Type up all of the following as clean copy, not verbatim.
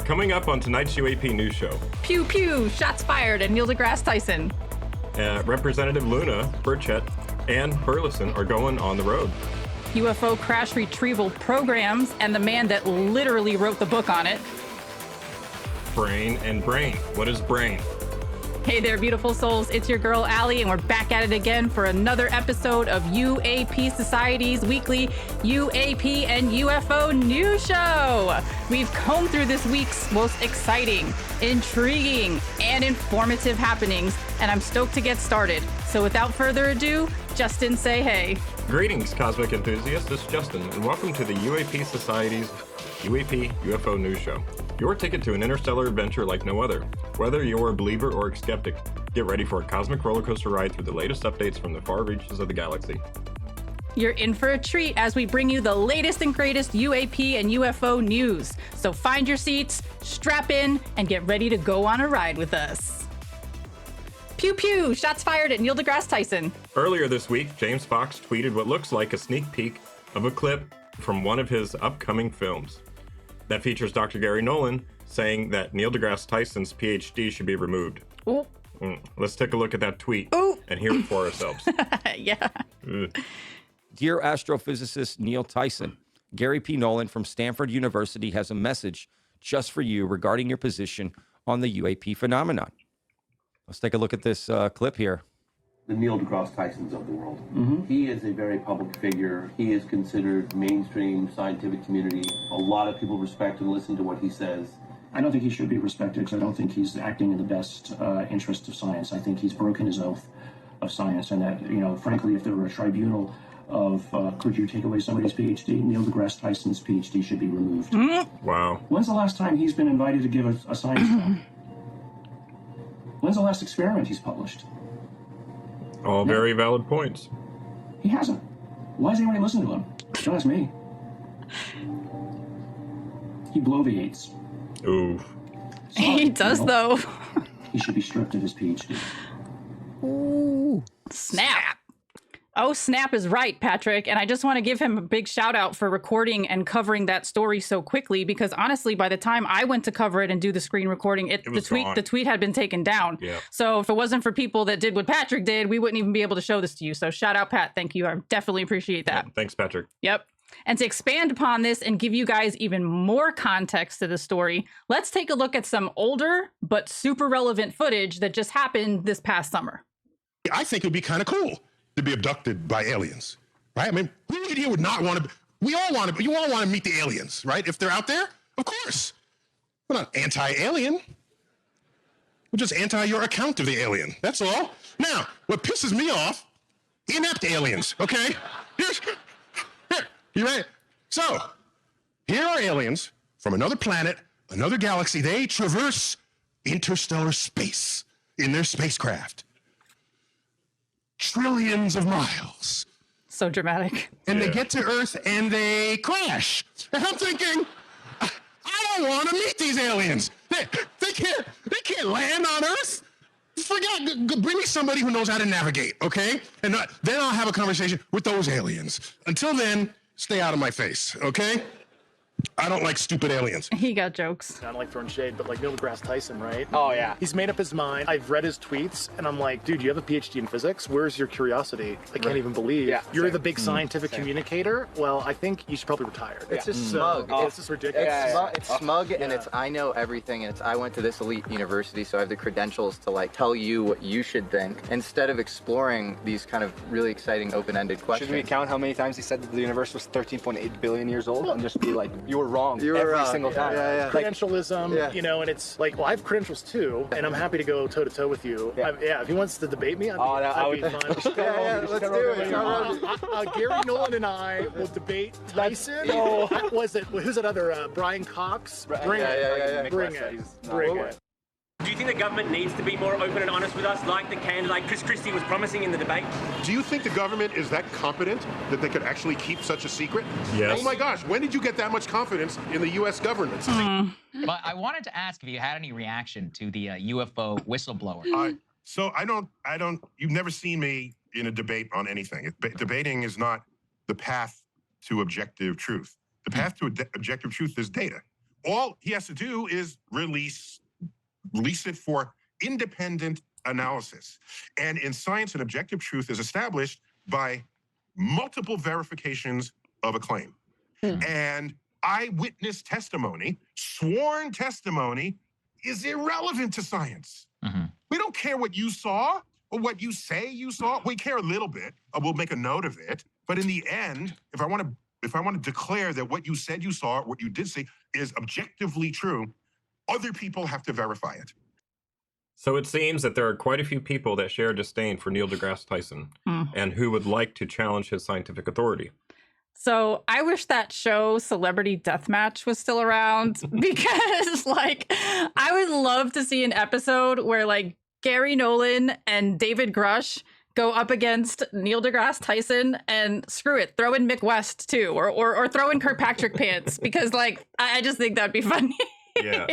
Coming up on tonight's UAP News Show. Pew pew, shots fired at Neil deGrasse Tyson. Representative Luna, Burchett, and Burlison are going on the road. UFO crash retrieval programs and the man that literally wrote the book on it. Brain and brain. What is brain? Hey there, beautiful souls. It's your girl, Allie, and we're back at it again for another episode of UAP Society's weekly UAP and UFO news show. We've combed through this week's most exciting, intriguing, and informative happenings, and I'm stoked to get started. So without further ado, Justin, say hey. Greetings, cosmic enthusiasts. This is Justin, and welcome to the UAP Society's UAP UFO news show. Your ticket to an interstellar adventure like no other. Whether you're a believer or a skeptic, get ready for a cosmic roller coaster ride through the latest updates from the far reaches of the galaxy. You're in for a treat as we bring you the latest and greatest UAP and UFO news. So find your seats, strap in, and get ready to go on a ride with us. Pew pew, shots fired at Neil deGrasse Tyson. Earlier this week, James Fox tweeted what looks like a sneak peek of a clip from one of his upcoming films. That features Dr. Gary Nolan saying that Neil deGrasse Tyson's PhD should be removed. Ooh. Let's take a look at that tweet and hear it for ourselves. Yeah. Dear astrophysicist Neil Tyson, Gary P. Nolan from Stanford University has a message just for you regarding your position on the UAP phenomenon. Let's take a look at this clip here. The Neil deGrasse Tysons of the world. He is a very public figure. He is considered mainstream scientific community. A lot of people respect and listen to what he says. I don't think he should be respected because I don't think he's acting in the best interest of science. I think he's broken his oath of science, and that, you know, frankly, if there were a tribunal of could you take away somebody's PhD, Neil deGrasse Tyson's PhD should be removed. Wow. When's the last time he's been invited to give a science talk? When's the last experiment he's published? All very valid points. He hasn't. Why is anybody listening to him? Don't ask me. He bloviates. Oof. He does, though. He should be stripped of his PhD. Ooh. Snap. Oh, snap is right, Patrick. And I just want to give him a big shout out for recording and covering that story so quickly, because honestly, by the time I went to cover it and do the screen recording, the tweet had been taken down. Yeah. So if it wasn't for people that did what Patrick did, we wouldn't even be able to show this to you. So shout out, Pat. Thank you. I definitely appreciate that. Yeah, thanks, Patrick. Yep. And to expand upon this and give you guys even more context to the story, let's take a look at some older but super relevant footage that just happened this past summer. I think it would be kind of cool to be abducted by aliens, right? I mean, who in here would not want to? You all want to meet the aliens, right? If they're out there, of course. We're not anti-alien. We're just anti your account of the alien. That's all. Now, what pisses me off, inept aliens, okay? Here, you ready? So, here are aliens from another planet, another galaxy. They traverse interstellar space in their spacecraft. Trillions of miles. So dramatic. And they get to Earth and they crash. And I'm thinking, I don't want to meet these aliens. They can't land on Earth. Forget, bring me somebody who knows how to navigate, okay? And then I'll have a conversation with those aliens. Until then, stay out of my face, okay? I don't like stupid aliens. He got jokes. I don't like throwing shade, but like Neil deGrasse Tyson, right? Oh, yeah. He's made up his mind. I've read his tweets, and I'm like, dude, you have a PhD in physics? Where's your curiosity? I can't even believe. Yeah, You're the big scientific communicator? Well, I think you should probably retire. It's just smug. It's just ridiculous. It's smug, and it's I know everything, and it's I went to this elite university, so I have the credentials to like tell you what you should think, instead of exploring these kind of really exciting open-ended questions. Should we count how many times he said that the universe was 13.8 billion years old and just be like, you were wrong every single time? Credentialism, you know, and it's like, well, I have credentials too, and I'm happy to go toe-to-toe with you. If he wants to debate me, I'd be fine. Let's do it. Gary Nolan and I will debate Tyson. Who's that other, Brian Cox? Bring it. Bring it. Do you think the government needs to be more open and honest with us, like the candidate Chris Christie was promising in the debate? Do you think the government is that competent that they could actually keep such a secret? Yes. Oh my gosh, when did you get that much confidence in the U.S. government? But I wanted to ask if you had any reaction to the UFO whistleblower. So I don't, you've never seen me in a debate on anything. Debating is not the path to objective truth. The path to objective truth is data. all he has to do is release it for independent analysis. And in science, an objective truth is established by multiple verifications of a claim. And eyewitness testimony, sworn testimony, is irrelevant to science. We don't care what you saw or what you say you saw. We care a little bit. We'll make a note of it. But in the end, if I want to declare that what you said you saw, what you did see, is objectively true, other people have to verify it. So it seems that there are quite a few people that share disdain for Neil deGrasse Tyson and who would like to challenge his scientific authority. So I wish that show Celebrity Deathmatch was still around because like I would love to see an episode where like Gary Nolan and David Grush go up against Neil deGrasse Tyson and screw it, throw in Mick West too, or throw in Kirkpatrick Pants because like I just think that'd be funny. Yeah.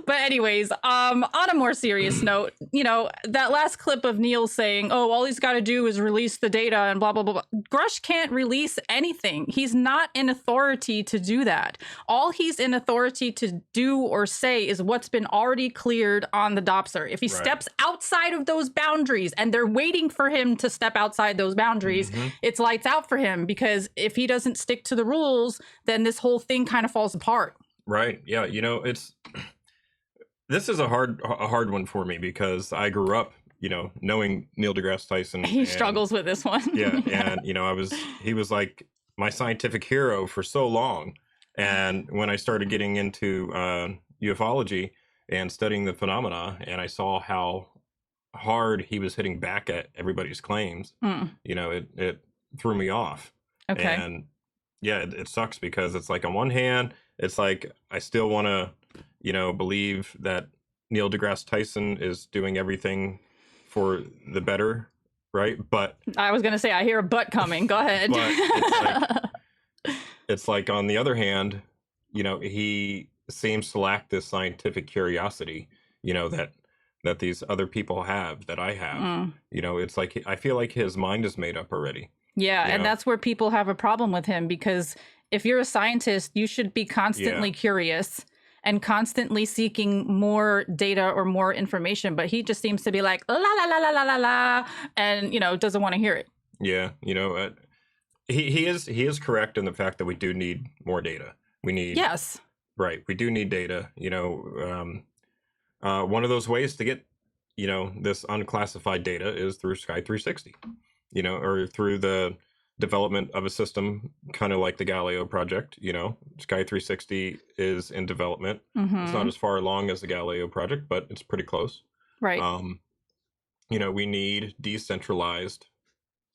But anyways, on a more serious note, you know, that last clip of Neil saying, oh, all he's got to do is release the data and blah, blah, blah, blah. Grush can't release anything. He's not in authority to do that. All he's in authority to do or say is what's been already cleared on the Dopser. If he steps outside of those boundaries and they're waiting for him to step outside those boundaries, it's lights out for him, because if he doesn't stick to the rules, then this whole thing kind of falls apart. Right. Yeah. You know, this is a hard one for me because I grew up, you know, knowing Neil deGrasse Tyson. He struggles with this one. Yeah. And, you know, he was like my scientific hero for so long. And when I started getting into ufology and studying the phenomena, and I saw how hard he was hitting back at everybody's claims, you know, it threw me off. Okay. And yeah, it sucks because it's like on one hand, it's like I still want to, you know, believe that Neil deGrasse Tyson is doing everything for the better, right? But I was going to say, I hear a but coming. Go ahead. But it's like on the other hand, you know, he seems to lack this scientific curiosity, you know, that these other people have, that I have. You know, it's like I feel like his mind is made up already. Yeah, and that's where people have a problem with him, because if you're a scientist, you should be constantly curious and constantly seeking more data or more information. But he just seems to be like, la, la, la, la, la, la, la, and, you know, doesn't want to hear it. Yeah, you know, he is correct in the fact that we do need more data. We need... Yes. Right, we do need data. You know, one of those ways to get, you know, this unclassified data is through Sky 360. You know, or through the development of a system, kind of like the Galileo project. You know, Sky 360 is in development. It's not as far along as the Galileo project, but it's pretty close. Right. You know, we need decentralized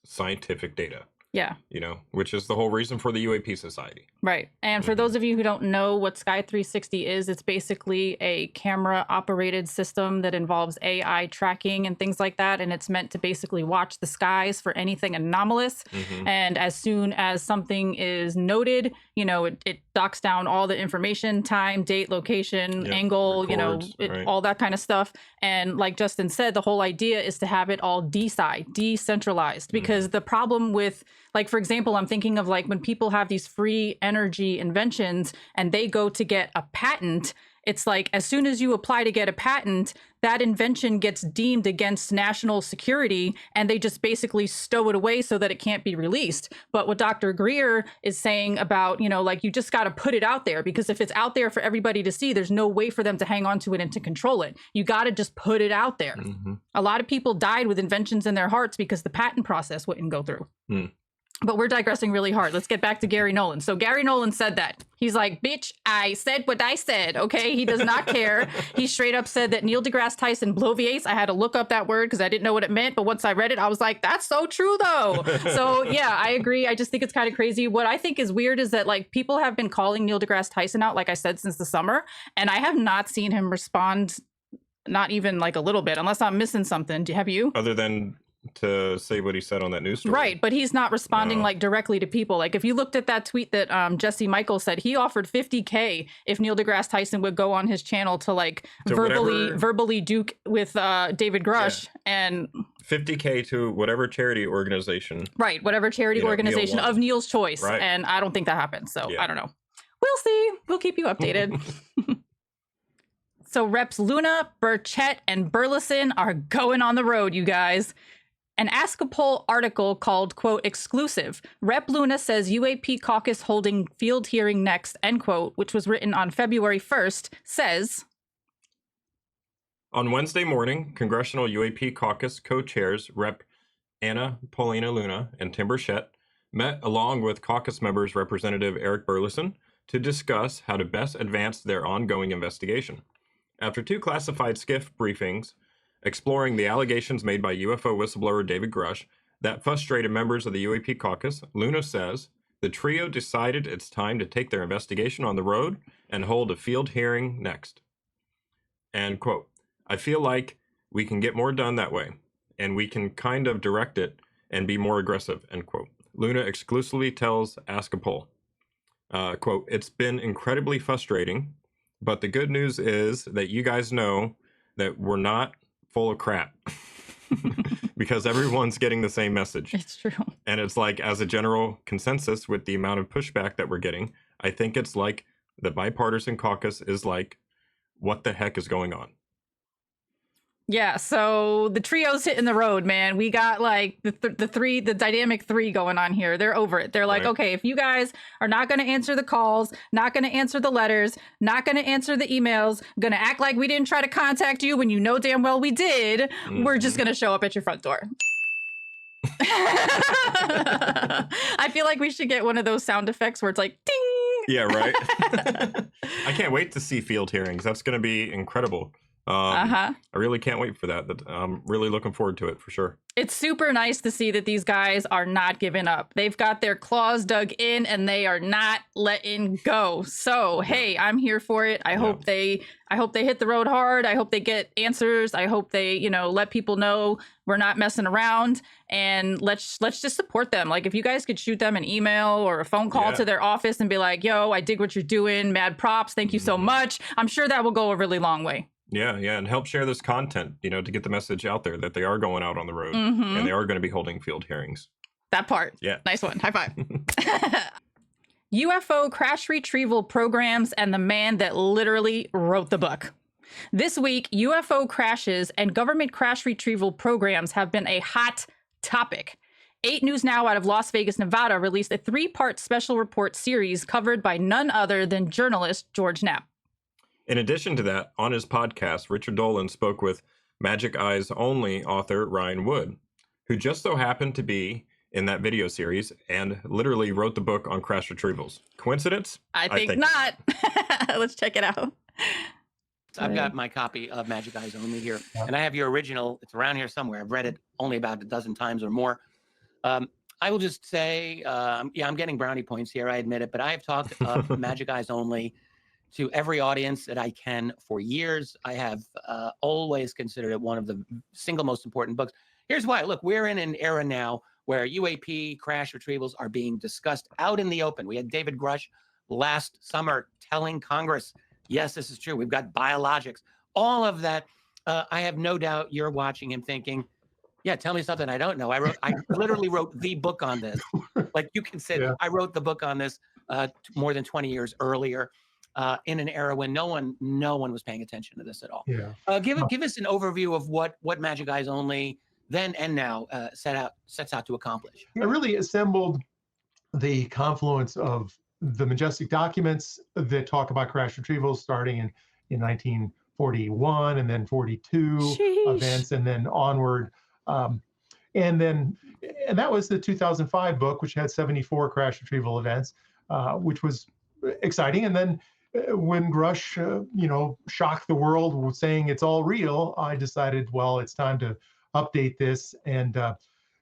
scientific data. Yeah. You know, which is the whole reason for the UAP Society. Right. And for those of you who don't know what Sky 360 is, it's basically a camera operated system that involves AI tracking and things like that. And it's meant to basically watch the skies for anything anomalous. And as soon as something is noted, you know, it docks down all the information, time, date, location, angle, records, you know, all that kind of stuff. And like Justin said, the whole idea is to have it all decentralized, because the problem with, like, for example, I'm thinking of like when people have these free energy inventions and they go to get a patent, it's like as soon as you apply to get a patent, that invention gets deemed against national security and they just basically stow it away so that it can't be released. But what Dr. Greer is saying about, you know, like you just got to put it out there, because if it's out there for everybody to see, there's no way for them to hang on to it and to control it. You got to just put it out there. A lot of people died with inventions in their hearts because the patent process wouldn't go through. But we're digressing really hard. Let's get back to Gary Nolan. So Gary Nolan said that. He's like, bitch, I said what I said, okay? He does not care. He straight up said that Neil deGrasse Tyson bloviates. I had to look up that word because I didn't know what it meant. But once I read it, I was like, that's so true, though. So, yeah, I agree. I just think it's kind of crazy. What I think is weird is that, like, people have been calling Neil deGrasse Tyson out, like I said, since the summer. And I have not seen him respond, not even like a little bit, unless I'm missing something. Have you? Other than to say what he said on that news story. Right, but he's not responding like directly to people. Like if you looked at that tweet that Jesse Michael said, he offered $50K if Neil deGrasse Tyson would go on his channel to like verbally duke with David Grush and $50K to whatever charity organization. Right, whatever charity organization of Neil's choice. Right. And I don't think that happens. So I don't know. We'll see. We'll keep you updated. So Reps Luna, Burchett, and Burlison are going on the road, you guys. An Ask a Poll article called, quote, exclusive. Rep Luna says UAP Caucus holding field hearing next, end quote, which was written on February 1st, says... On Wednesday morning, Congressional UAP Caucus co-chairs Rep. Anna Paulina Luna and Tim Burchett met along with caucus members Representative Eric Burlison to discuss how to best advance their ongoing investigation. After 2 classified SCIF briefings exploring the allegations made by UFO whistleblower David Grush that frustrated members of the UAP Caucus, Luna says the trio decided it's time to take their investigation on the road and hold a field hearing next. And quote, I feel like we can get more done that way, and we can kind of direct it and be more aggressive, end quote. Luna exclusively tells Ask a Poll, quote, it's been incredibly frustrating, but the good news is that you guys know that we're not full of crap because everyone's getting the same message. It's true. And it's like, as a general consensus with the amount of pushback that we're getting, I think it's like the bipartisan caucus is like, what the heck is going on? Yeah, so the trio's hitting the road, man. We got like the dynamic 3 going on here. They're over it. They're like, Right. okay, if you guys are not going to answer the calls, not going to answer the letters, not going to answer the emails, going to act like we didn't try to contact you when you know damn well we did, we're just going to show up at your front door. I feel like we should get one of those sound effects where it's like, ding. Yeah, right. I can't wait to see field hearings. That's going to be incredible. I really can't wait for that. I'm really looking forward to it for sure. It's super nice to see that these guys are not giving up. They've got their claws dug in and they are not letting go. So, hey, I'm here for it. I hope they hit the road hard. I hope they get answers. I hope they, let people know we're not messing around, and let's just support them. Like, if you guys could shoot them an email or a phone call to their office and be like, yo, I dig what you're doing. Mad props. Thank you so much. I'm sure that will go a really long way. Yeah, and help share this content, to get the message out there that they are going out on the road and they are going to be holding field hearings. That part. Yeah. Nice one. High five. UFO crash retrieval programs and the man that literally wrote the book. This week, UFO crashes and government crash retrieval programs have been a hot topic. 8 News Now out of Las Vegas, Nevada released a 3-part special report series covered by none other than journalist George Knapp. In addition to that, on his podcast, Richard Dolan spoke with Magic Eyes Only author Ryan Wood, who just so happened to be in that video series and literally wrote the book on crash retrievals. Coincidence? I think not. Let's check it out. I've got my copy of Magic Eyes Only here, and I have your original. It's around here somewhere. I've read it only about a dozen times or more. I will just say, I'm getting brownie points here, I admit it, but I have talked of Magic Eyes Only to every audience that I can for years. I have always considered it one of the single most important books. Here's why. Look, we're in an era now where UAP crash retrievals are being discussed out in the open. We had David Grush last summer telling Congress, yes, this is true. We've got biologics. All of that. I have no doubt you're watching him thinking, yeah, tell me something I don't know. I literally wrote the book on this. Like, you can say, I wrote the book on this more than 20 years earlier. In an era when no one was paying attention to this at all. Yeah. Give us an overview of what Magic Eyes Only then and now sets out to accomplish. I really assembled the confluence of the majestic documents that talk about crash retrievals starting in 1941 and then 42 events and then onward. And that was the 2005 book, which had 74 crash retrieval events, which was exciting. And then when Grush, shocked the world with saying it's all real, I decided, well, it's time to update this. And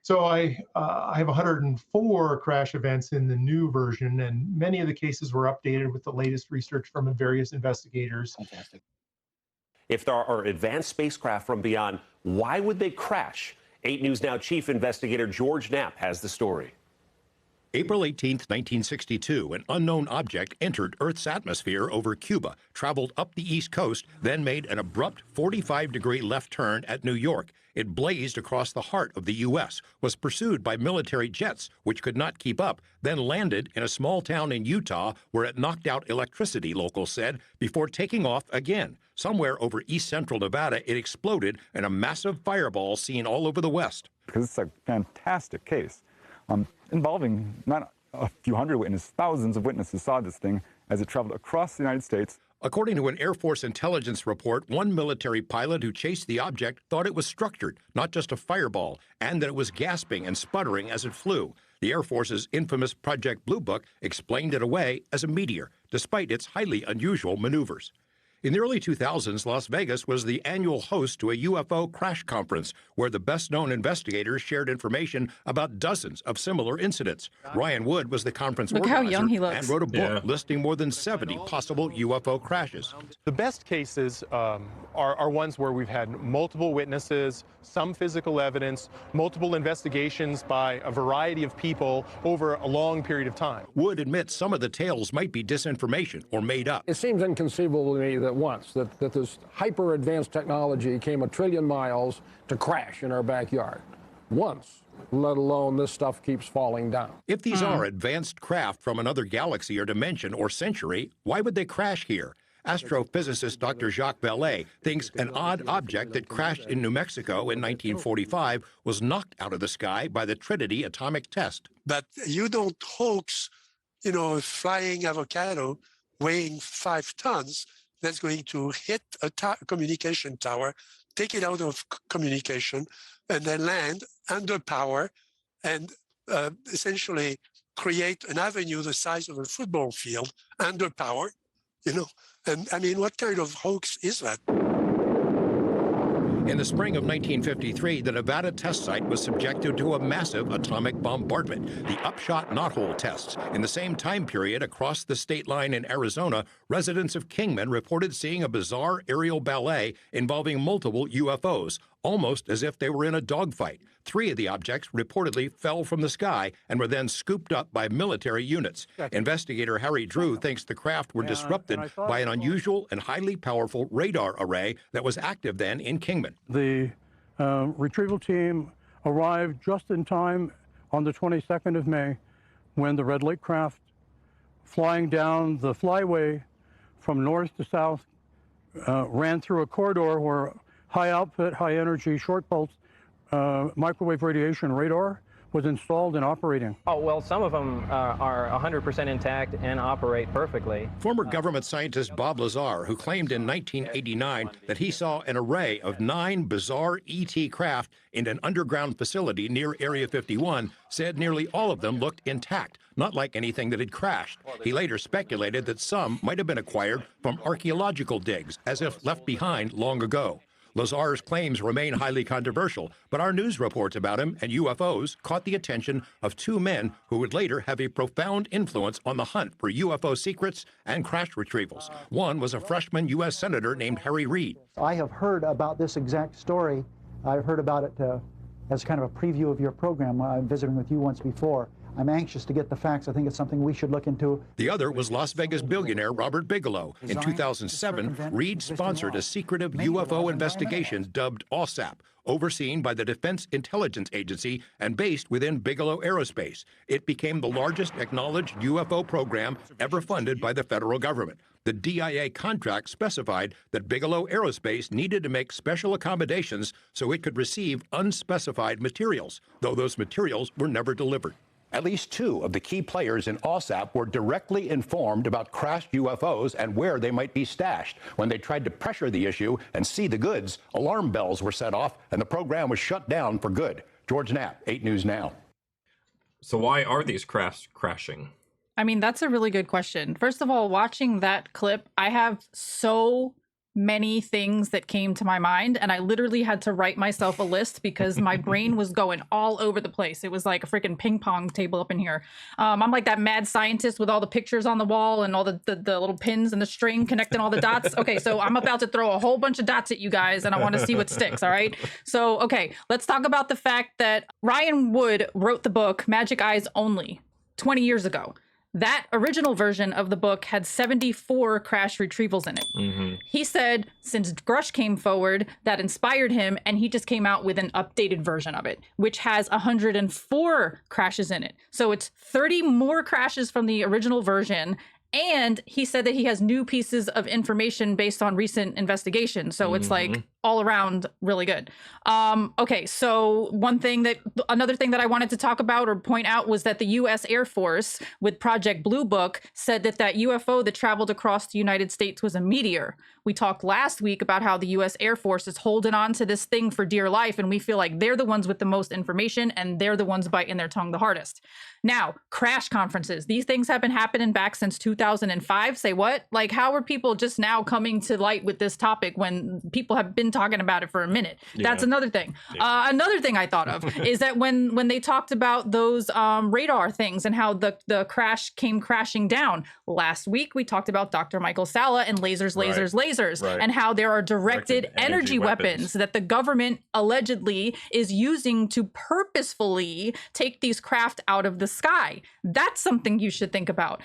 so I have 104 crash events in the new version, and many of the cases were updated with the latest research from various investigators. Fantastic. If there are advanced spacecraft from beyond, why would they crash? 8 News Now Chief Investigator George Knapp has the story. April 18, 1962, an unknown object entered Earth's atmosphere over Cuba, traveled up the East Coast, then made an abrupt 45-degree left turn at New York. It blazed across the heart of the U.S., was pursued by military jets, which could not keep up, then landed in a small town in Utah where it knocked out electricity, locals said, before taking off again. Somewhere over east-central Nevada, it exploded in a massive fireball seen all over the West. Because it's a fantastic case involving not a few hundred witnesses, thousands of witnesses saw this thing as it traveled across the United States. According to an Air Force intelligence report, one military pilot who chased the object thought it was structured, not just a fireball, and that it was gasping and sputtering as it flew. The Air Force's infamous Project Blue Book explained it away as a meteor, despite its highly unusual maneuvers. In the early 2000s, Las Vegas was the annual host to a UFO crash conference where the best-known investigators shared information about dozens of similar incidents. Ryan Wood was the conference Look how organizer young he looks. and wrote a book listing more than 70 possible UFO crashes. The best cases are ones where we've had multiple witnesses, some physical evidence, multiple investigations by a variety of people over a long period of time. Wood admits some of the tales might be disinformation or made up. It seems inconceivable to me that this hyper-advanced technology came 1 trillion miles to crash in our backyard. Once, let alone this stuff keeps falling down. If these are advanced craft from another galaxy or dimension or century, why would they crash here? Astrophysicist Dr. Jacques Vallée thinks an odd object that crashed in New Mexico in 1945 was knocked out of the sky by the Trinity atomic test. But you don't hoax, a flying avocado weighing 5 tons that's going to hit a communication tower, take it out of communication, and then land under power and essentially create an avenue the size of a football field under power, And I mean, what kind of hoax is that? In the spring of 1953, the Nevada test site was subjected to a massive atomic bombardment, the Upshot Knothole tests. In the same time period, across the state line in Arizona, residents of Kingman reported seeing a bizarre aerial ballet involving multiple UFOs, almost as if they were in a dogfight. 3 of the objects reportedly fell from the sky and were then scooped up by military units. Investigator Harry Drew thinks the craft were disrupted by an unusual and highly powerful radar array that was active then in Kingman. The retrieval team arrived just in time on the 22nd of May when the Red Lake craft, flying down the flyway from north to south, ran through a corridor where high output, high energy, short pulse microwave radiation radar was installed and operating. Oh, well, some of them are 100% intact and operate perfectly. Former government scientist Bob Lazar, who claimed in 1989 that he saw an array of 9 bizarre ET craft in an underground facility near Area 51, said nearly all of them looked intact, not like anything that had crashed. He later speculated that some might have been acquired from archaeological digs, as if left behind long ago. Lazar's claims remain highly controversial, but our news reports about him and UFOs caught the attention of 2 men who would later have a profound influence on the hunt for UFO secrets and crash retrievals. One was a freshman U.S. Senator named Harry Reid. I have heard about this exact story. I've heard about it as kind of a preview of your program. I'm visiting with you once before. I'm anxious to get the facts. I think it's something we should look into. The other was Las Vegas billionaire Robert Bigelow. In 2007, Reid sponsored a secretive UFO investigation dubbed OSAP, overseen by the Defense Intelligence Agency and based within Bigelow Aerospace. It became the largest acknowledged UFO program ever funded by the federal government. The DIA contract specified that Bigelow Aerospace needed to make special accommodations so it could receive unspecified materials, though those materials were never delivered. At least 2 of the key players in OSAP were directly informed about crashed UFOs and where they might be stashed. When they tried to pressure the issue and see the goods, alarm bells were set off and the program was shut down for good. George Knapp, 8 News Now. So why are these crafts crashing? I mean, that's a really good question. First of all, watching that clip, I have so many things that came to my mind, and I literally had to write myself a list because my brain was going all over the place. It was like a freaking ping pong table up in here. I'm like that mad scientist with all the pictures on the wall and all the little pins and the string connecting all the dots. Okay, so I'm about to throw a whole bunch of dots at you guys, and I want to see what sticks, all right? So, okay, let's talk about the fact that Ryan Wood wrote the book Magic Eyes Only. 20 years ago. That original version of the book had 74 crash retrievals in it. He said since Grush came forward, that inspired him, and he just came out with an updated version of it, which has 104 crashes in it. So it's 30 more crashes from the original version. And he said that he has new pieces of information based on recent investigations. So it's like all around really good. Okay, so another thing that I wanted to talk about or point out was that the U.S. Air Force with Project Blue Book said that UFO that traveled across the United States was a meteor. We talked last week about how the U.S. Air Force is holding on to this thing for dear life, and we feel like they're the ones with the most information, and they're the ones biting their tongue the hardest. Now, crash conferences. These things have been happening back since 2005. Say what? Like, how are people just now coming to light with this topic when people have been talking about it for a minute? That's another thing. Another thing I thought of is that when they talked about those radar things and how the crash came crashing down. Last week, we talked about Dr. Michael Salla and lasers, and how there are directed energy weapons that the government allegedly is using to purposefully take these craft out of the sky. That's something you should think about.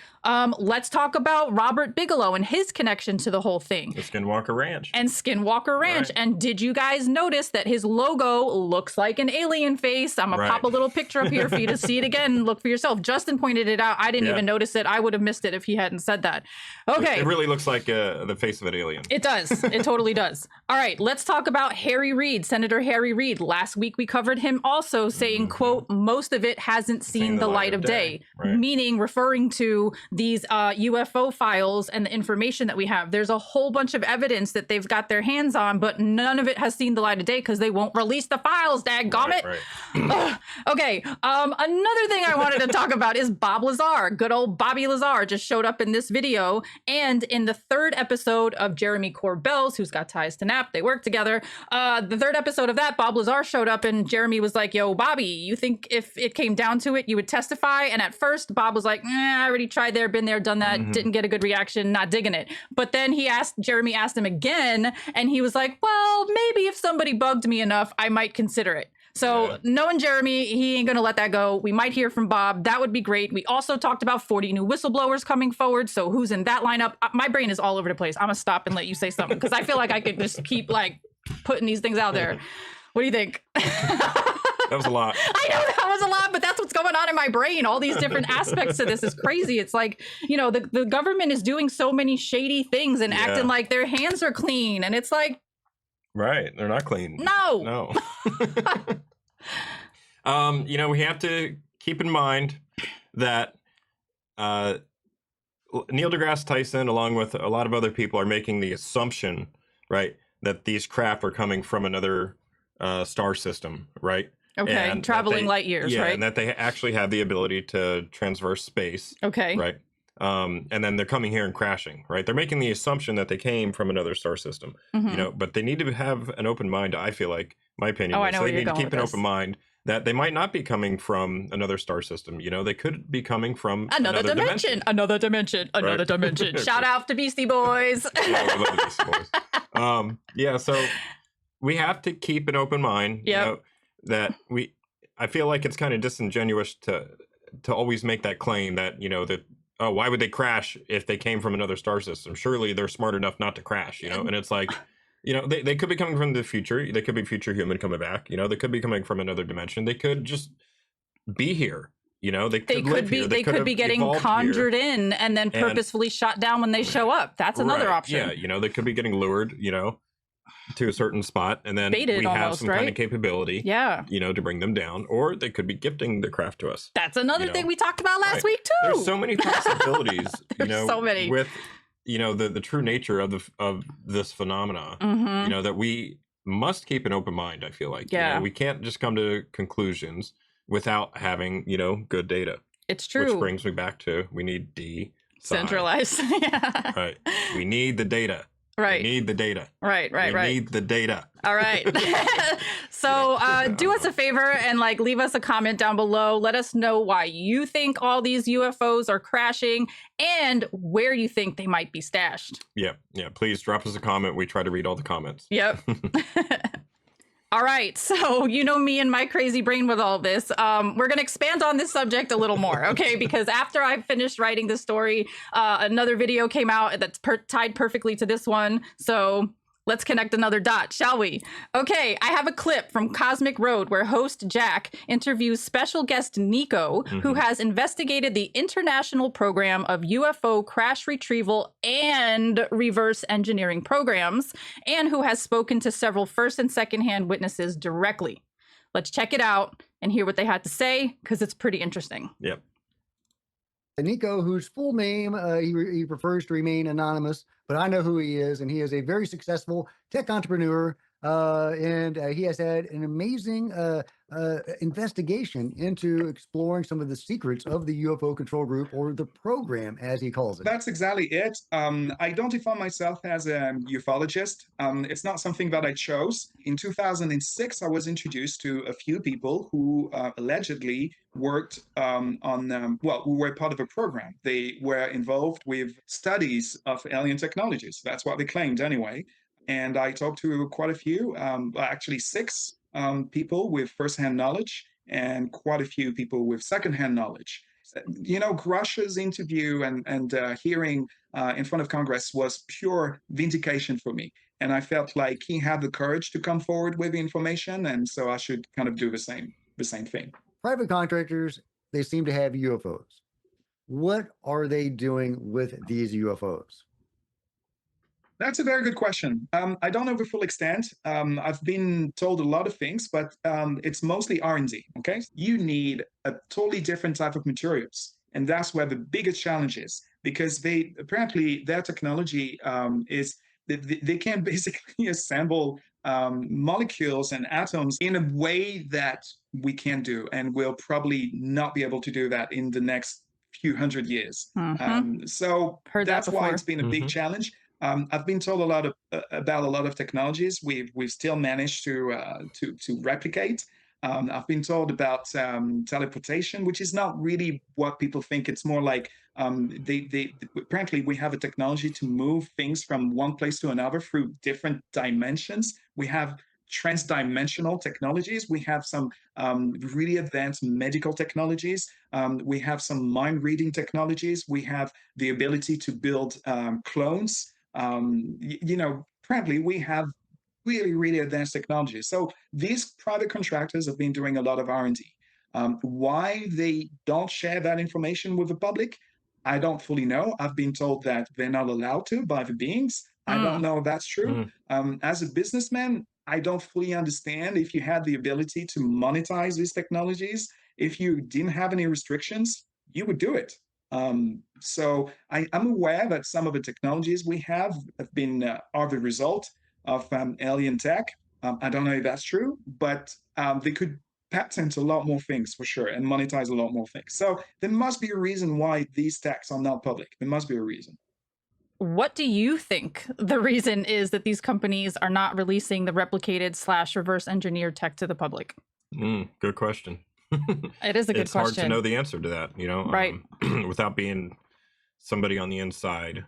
Let's talk about Robert Bigelow and his connection to the whole thing. The Skinwalker Ranch. And Skinwalker Ranch. Right. And did you guys notice that his logo looks like an alien face? I'm going to pop a little picture up here for you to see it again and look for yourself. Justin pointed it out. I didn't even notice it. I would have missed it if he hadn't said that. Okay. It really looks like the face of an alien. It does. It totally does. All right. Let's talk about Harry Reid, Senator Harry Reid. Last week we covered him also saying, quote, most of it hasn't seen the light of day. Right. Meaning referring to these UFO files and the information that we have. There's a whole bunch of evidence that they've got their hands on, but none of it has seen the light of day because they won't release the files, dadgummit. Right. Okay. Another thing I wanted to talk about is Bob Lazar. Good old Bobby Lazar just showed up in this video. And in the third episode of Jeremy Corbell's, who's got ties to Knapp, they work together. The third episode of that, Bob Lazar showed up and Jeremy was like, yo, Bobby, you think if it came down to it, you would testify? And at first, Bob was like, I already tried there, been there, done that, didn't get a good reaction, not digging it. But then Jeremy asked him again, and he was like, well, maybe if somebody bugged me enough, I might consider it. So knowing Jeremy, he ain't going to let that go. We might hear from Bob. That would be great. We also talked about 40 new whistleblowers coming forward. So who's in that lineup? My brain is all over the place. I'm going to stop and let you say something because I feel like I could just keep like putting these things out there. What do you think? That was a lot. I know that was a lot, but that's what's going on in my brain. All these different aspects to this is crazy. It's like, you know, the government is doing so many shady things and acting like their hands are clean. And it's like, right. They're not clean. No. You know, we have to keep in mind that Neil deGrasse Tyson, along with a lot of other people, are making the assumption, right, that these craft are coming from another star system, right? Okay, and traveling light years, right? And that they actually have the ability to transverse space. Okay. Right. And then they're coming here and crashing, right? They're making the assumption that they came from another star system, you know, but they need to have an open mind, I feel like, my opinion. I know so where they you're need to going keep an open mind that they might not be coming from another star system. You know, they could be coming from another dimension. Another dimension. Another dimension. Shout out to Beastie Boys. I love the Beastie Boys. Yeah, so we have to keep an open mind. You know, that I feel like it's kind of disingenuous to always make that claim that, you know, that, oh, why would they crash if they came from another star system? Surely they're smart enough not to crash, you know? And it's like, you know, they could be coming from the future. They could be future human coming back. You know, they could be coming from another dimension. They could just be here. You know, they could be getting conjured in and then purposefully shot down when they show up. That's another option. Yeah, you know, they could be getting lured, you know, to a certain spot, and then Baited we have almost, some kind of capability, you know, to bring them down, or they could be gifting the craft to us. That's another thing we talked about last week too. There's so many possibilities, you know, so many with, you know, the true nature of this phenomena, you know, that we must keep an open mind. I feel like, you know, we can't just come to conclusions without having, you know, good data. It's true. Which brings me back to we need decentralized. Right. We need the data. Right. We need the data. Right. We need the data. All right. So do us a favor and like leave us a comment down below. Let us know why you think all these UFOs are crashing and where you think they might be stashed. Yeah. Please drop us a comment. We try to read all the comments. Yep. All right, so you know me and my crazy brain with all this. We're going to expand on this subject a little more, okay? Because after I finished writing this story, another video came out that's tied perfectly to this one. So let's connect another dot, shall we? Okay, I have a clip from Cosmic Road where host Jack interviews special guest Nico, who has investigated the international program of UFO crash retrieval and reverse engineering programs, and who has spoken to several first and secondhand witnesses directly. Let's check it out and hear what they had to say, because it's pretty interesting. Yep. Nico, whose full name, he prefers to remain anonymous, but I know who he is, and he is a very successful tech entrepreneur, and he has had an amazing investigation into exploring some of the secrets of the UFO control group, or the program, as he calls it. That's exactly it. I don't define myself as a ufologist. It's not something that I chose. In 2006, I was introduced to a few people who allegedly worked who were part of a program. They were involved with studies of alien technologies. That's what they claimed anyway. And I talked to quite a few, actually 6 people with firsthand knowledge and quite a few people with secondhand knowledge. You know, Grush's interview and hearing in front of Congress was pure vindication for me. And I felt like he had the courage to come forward with the information, and so I should kind of do the same thing. Private contractors, they seem to have UFOs. What are they doing with these UFOs? That's a very good question. I don't know the full extent. I've been told a lot of things, but it's mostly R&D, okay? You need a totally different type of materials. And that's where the biggest challenge is, because apparently their technology is, they can basically assemble molecules and atoms in a way that we can do, and we'll probably not be able to do that in the next few hundred years. So that's why it's been a big challenge. I've been told about a lot of technologies we've still managed to replicate. I've been told about teleportation, which is not really what people think. It's more like apparently we have a technology to move things from one place to another through different dimensions. We have transdimensional technologies. We have some really advanced medical technologies. We have some mind reading technologies. We have the ability to build clones. Apparently we have really, really advanced technology. So these private contractors have been doing a lot of R&D. Why they don't share that information with the public, I don't fully know. I've been told that they're not allowed to by the beings. I don't know if that's true. As a businessman, I don't fully understand if you had the ability to monetize these technologies. If you didn't have any restrictions, you would do it. So I'm aware that some of the technologies we have been are the result of alien tech. I don't know if that's true, but they could patent a lot more things for sure and monetize a lot more things. So there must be a reason why these techs are not public. There must be a reason. What do you think the reason is that these companies are not releasing the replicated / reverse engineered tech to the public? Good question. It is a good question. It's hard to know the answer to that, right? Without being somebody on the inside,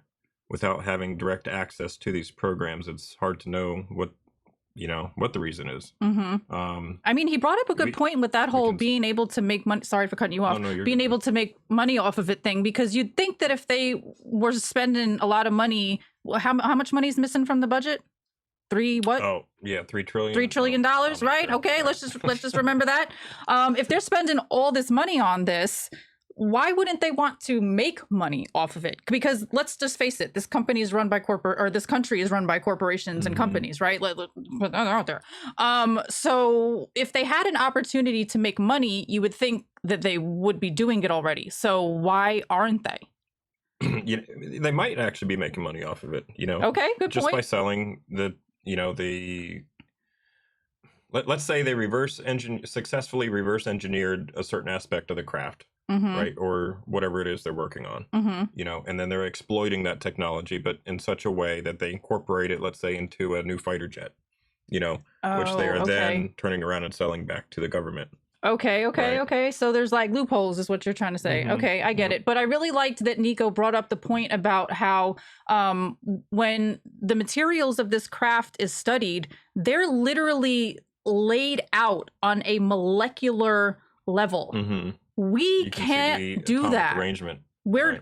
without having direct access to these programs, it's hard to know what the reason is. I mean, he brought up a good point with that whole being able to make money. Sorry for cutting you off. Being able to make money off of it thing, because you'd think that if they were spending a lot of money, how much money is missing from the budget? $3 trillion. $3 trillion, right? Okay, let's just remember that. If they're spending all this money on this, why wouldn't they want to make money off of it? Because let's just face it, this company is run by this country is run by corporations and companies, right? They're out there. So if they had an opportunity to make money, you would think that they would be doing it already. So why aren't they? They might actually be making money off of it. Okay, good just point. by selling let's say they successfully reverse engineered a certain aspect of the craft. Right, or whatever it is they're working on, and then they're exploiting that technology, but in such a way that they incorporate it, let's say, into a new fighter jet, which they are then turning around and selling back to the government. Okay. So there's like loopholes is what you're trying to say. Okay, I get it. But I really liked that Nico brought up the point about how when the materials of this craft is studied, they're literally laid out on a molecular level. Mm-hmm. We You can see can't the do atomic that. arrangement. We're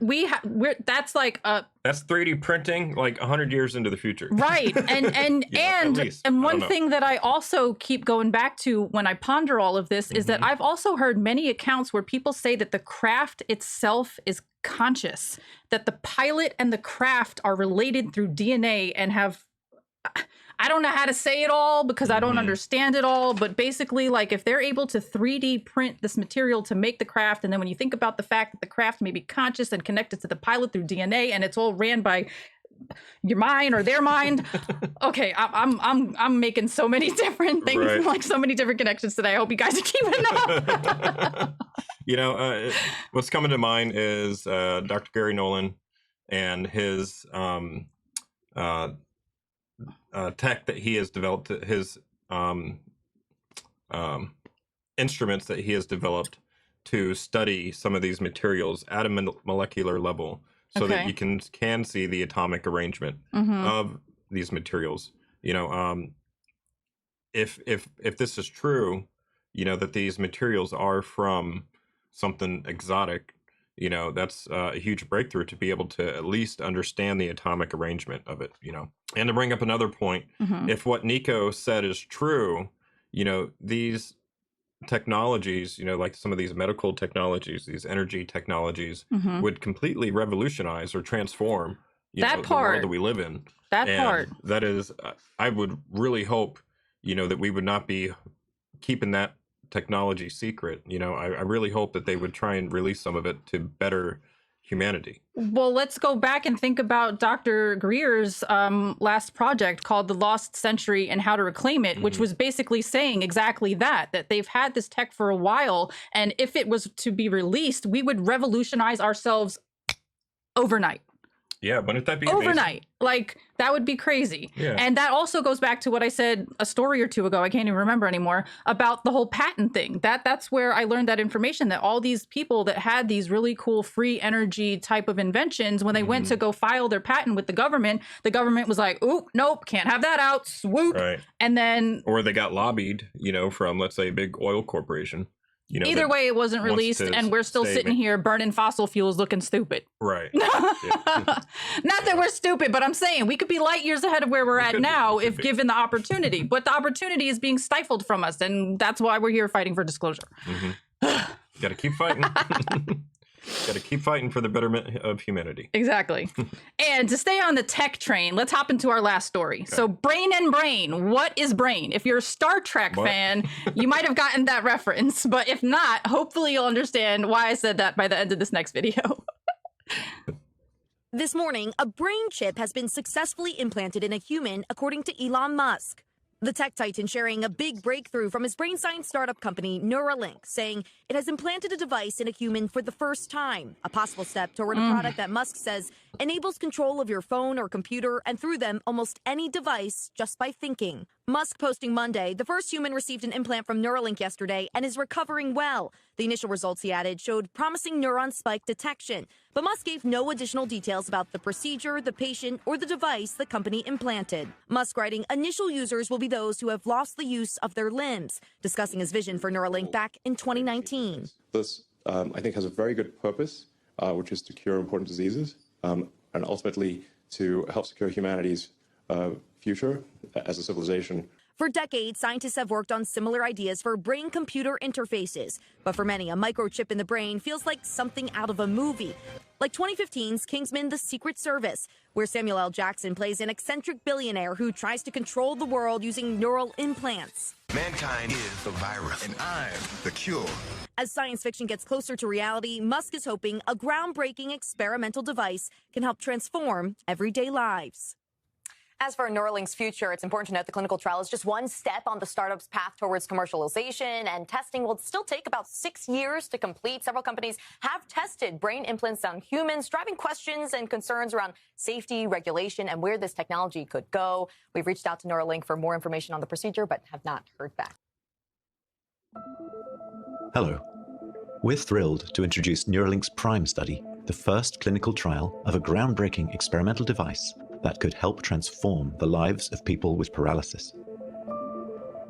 that's like a That's 3D printing like 100 years into the future. right. And at least. and I one don't know. thing that I also keep going back to when I ponder all of this is that I've also heard many accounts where people say that the craft itself is conscious, that the pilot and the craft are related through DNA and have, I don't know how to say it all because I don't understand it all, but basically, like, if they're able to 3D print this material to make the craft, and then when you think about the fact that the craft may be conscious and connected to the pilot through DNA, and it's all ran by your mind or their mind, okay, I'm making so many different things, Right. like so many different connections today. I hope you guys are keeping up. You know, what's coming to mind is Dr. Gary Nolan and his tech that he has developed, his instruments that he has developed to study some of these materials at a molecular level, so that you can see the atomic arrangement of these materials. You know, if this is true, you know, that these materials are from something exotic, you know, that's a huge breakthrough to be able to at least understand the atomic arrangement of it, you know. And to bring up another point, if what Nico said is true, you know, these technologies, you know, like some of these medical technologies, these energy technologies would completely revolutionize or transform That the part. world that we live in. That And part. That is, I would really hope, you know, that we would not be keeping that technology secret. You know, I really hope that they would try and release some of it to better humanity. Well, let's go back and think about Dr. Greer's last project called The Lost Century and How to Reclaim It, which was basically saying exactly that they've had this tech for a while, and if it was to be released, we would revolutionize ourselves overnight. Yeah, wouldn't that be amazing? Overnight. Like, that would be crazy. Yeah. And that also goes back to what I said a story or two ago, I can't even remember anymore, about the whole patent thing. That's where I learned that information, that all these people that had these really cool free energy type of inventions, when they went to go file their patent with the government was like, oop, nope, can't have that out, swoop. Right. And then Or they got lobbied, you know, from, let's say, a big oil corporation. You know, either that way, it wasn't wants released, to and we're still say sitting here burning fossil fuels looking stupid. Right. Not that we're stupid, but I'm saying we could be light years ahead of where we're at now if given the opportunity. But the opportunity is being stifled from us, and that's why we're here fighting for disclosure. Got to keep fighting. Got to keep fighting for the betterment of humanity. Exactly. And to stay on the tech train, let's hop into our last story. So brain and brain. What is brain? If you're a Star Trek fan, you might have gotten that reference. But if not, hopefully you'll understand why I said that by the end of this next video. This morning, a brain chip has been successfully implanted in a human, according to Elon Musk. The tech titan sharing a big breakthrough from his brain science startup company, Neuralink, saying it has implanted a device in a human for the first time, a possible step toward a product that Musk says enables control of your phone or computer and through them almost any device just by thinking. Musk posting Monday, the first human received an implant from Neuralink yesterday and is recovering well. The initial results, he added, showed promising neuron spike detection, but Musk gave no additional details about the procedure, the patient, or the device the company implanted. Musk writing, initial users will be those who have lost the use of their limbs, discussing his vision for Neuralink back in 2019. This, I think, has a very good purpose, which is to cure important diseases and ultimately to help secure humanity's future as a civilization. For decades, scientists have worked on similar ideas for brain-computer interfaces. But for many, a microchip in the brain feels like something out of a movie. Like 2015's Kingsman: The Secret Service, where Samuel L. Jackson plays an eccentric billionaire who tries to control the world using neural implants. Mankind is the virus, and I'm the cure. As science fiction gets closer to reality, Musk is hoping a groundbreaking experimental device can help transform everyday lives. As for Neuralink's future, it's important to note the clinical trial is just one step on the startup's path towards commercialization, and testing will still take about 6 years to complete. Several companies have tested brain implants on humans, driving questions and concerns around safety, regulation, and where this technology could go. We've reached out to Neuralink for more information on the procedure, but have not heard back. Hello. We're thrilled to introduce Neuralink's PRIME study, the first clinical trial of a groundbreaking experimental device that could help transform the lives of people with paralysis.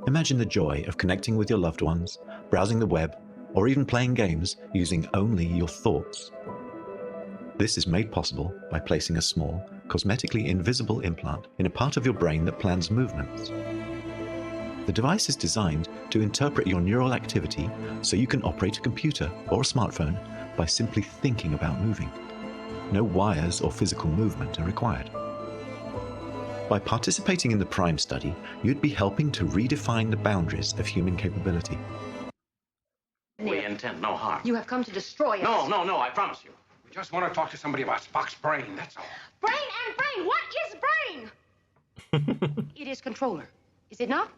Imagine the joy of connecting with your loved ones, browsing the web, or even playing games using only your thoughts. This is made possible by placing a small, cosmetically invisible implant in a part of your brain that plans movements. The device is designed to interpret your neural activity so you can operate a computer or a smartphone by simply thinking about moving. No wires or physical movement are required. By participating in the PRIME study, you'd be helping to redefine the boundaries of human capability. We intend no harm. You have come to destroy us. No, I promise you. We just want to talk to somebody about Spock's brain, that's all. Brain and brain. What is brain? It is controller, is it not?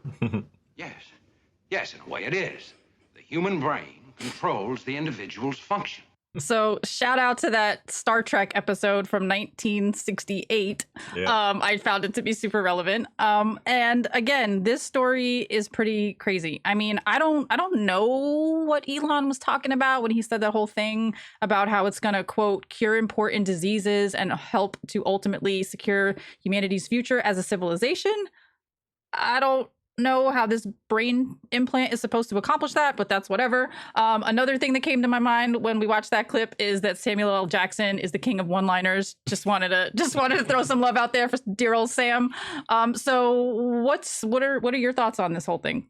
Yes, in a way it is. The human brain controls the individual's function. So shout out to that Star Trek episode from 1968. Yeah. I found it to be super relevant. And again, this story is pretty crazy. I mean, I don't know what Elon was talking about when he said that whole thing about how it's going to, quote, cure important diseases and help to ultimately secure humanity's future as a civilization. I don't know how this brain implant is supposed to accomplish that, but that's whatever. Another thing that came to my mind when we watched that clip is that Samuel L. Jackson is the king of one-liners. Just wanted to throw some love out there for dear old Sam. So what are your thoughts on this whole thing?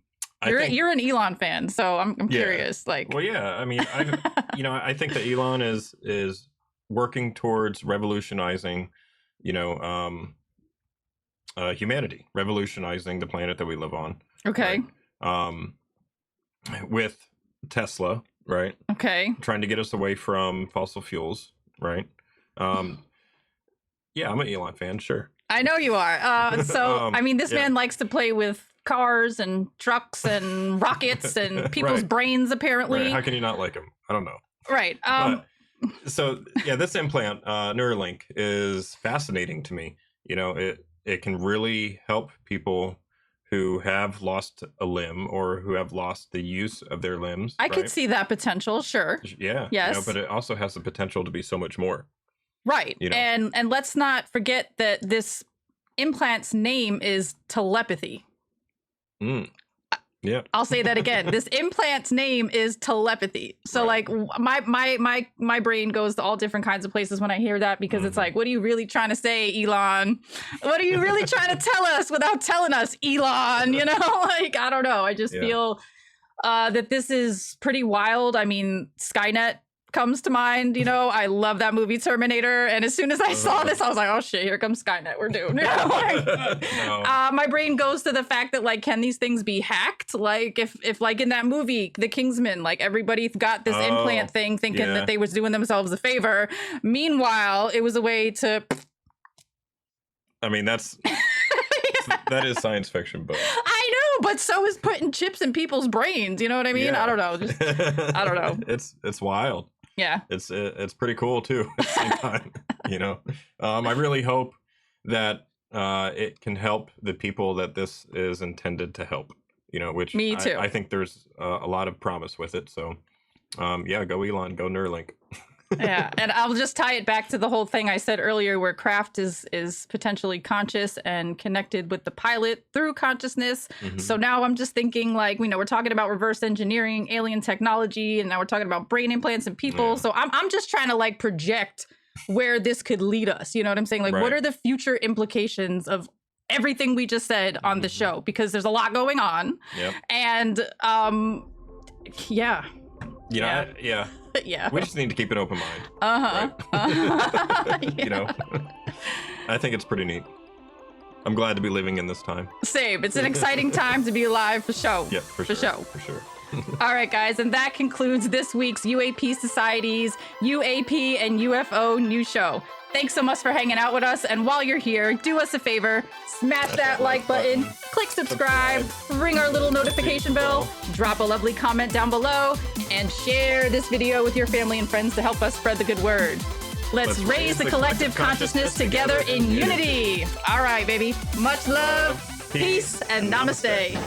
You're an Elon fan, so I'm curious. Like, well, yeah, I mean, I think that Elon is working towards revolutionizing, humanity, revolutionizing the planet that we live on. Okay. Right? With Tesla, right? Okay. Trying to get us away from fossil fuels, right? Yeah, I'm an Elon fan, sure. I know you are. I mean, this man likes to play with cars and trucks and rockets and people's Right. brains, apparently. Right. How can you not like him? I don't know. Right. So yeah, this implant, Neuralink, is fascinating to me. It can really help people who have lost a limb or who have lost the use of their limbs. I could see that potential, sure. Yeah. Yes. But it also has the potential to be so much more. Right. And let's not forget that this implant's name is telepathy. Yeah. I'll say that again. This implant's name is telepathy. So like my brain goes to all different kinds of places when I hear that, because it's like, what are you really trying to say, Elon? What are you really trying to tell us without telling us, Elon? Like, I don't know. I just feel that this is pretty wild. I mean, Skynet comes to mind. I love that movie Terminator, and as soon as I saw this, I was like, oh shit, here comes Skynet, we're doomed. My brain goes to the fact that, like, can these things be hacked? Like, if like in that movie The Kingsman, like, everybody got this implant thing thinking that they was doing themselves a favor. Meanwhile, it was a way to, I mean, that is science fiction, but I know, but so is putting chips in people's brains, you know what I mean? I don't know, I don't know. It's wild. Yeah. It's pretty cool too at the same time, I really hope that it can help the people that this is intended to help, which me too. I think there's a lot of promise with it. So go Elon, go Neuralink. Yeah, and I'll just tie it back to the whole thing I said earlier, where craft is potentially conscious and connected with the pilot through consciousness. So now I'm just thinking, like, we're talking about reverse engineering, alien technology, and now we're talking about brain implants in people. So I'm just trying to, like, project where this could lead us. You know what I'm saying? Like, what are the future implications of everything we just said on the show? Because there's a lot going on. Yep. And yeah. Yeah. We just need to keep an open mind. I think it's pretty neat. I'm glad to be living in this time. Same. It's an exciting time to be alive, for sure. Yeah, for sure. All right, guys, and that concludes this week's UAP Society's UAP and UFO news show. Thanks so much for hanging out with us, and while you're here, do us a favor, smash that like button, click subscribe, ring our little notification bell, drop a lovely comment down below, and share this video with your family and friends to help us spread the good word. Let's raise the collective consciousness together in unity. All right, baby. Much love, peace, and namaste.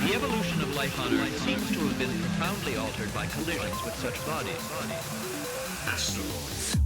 The evolution of life on Earth seems to have been profoundly altered by collisions with such bodies. Asteroids.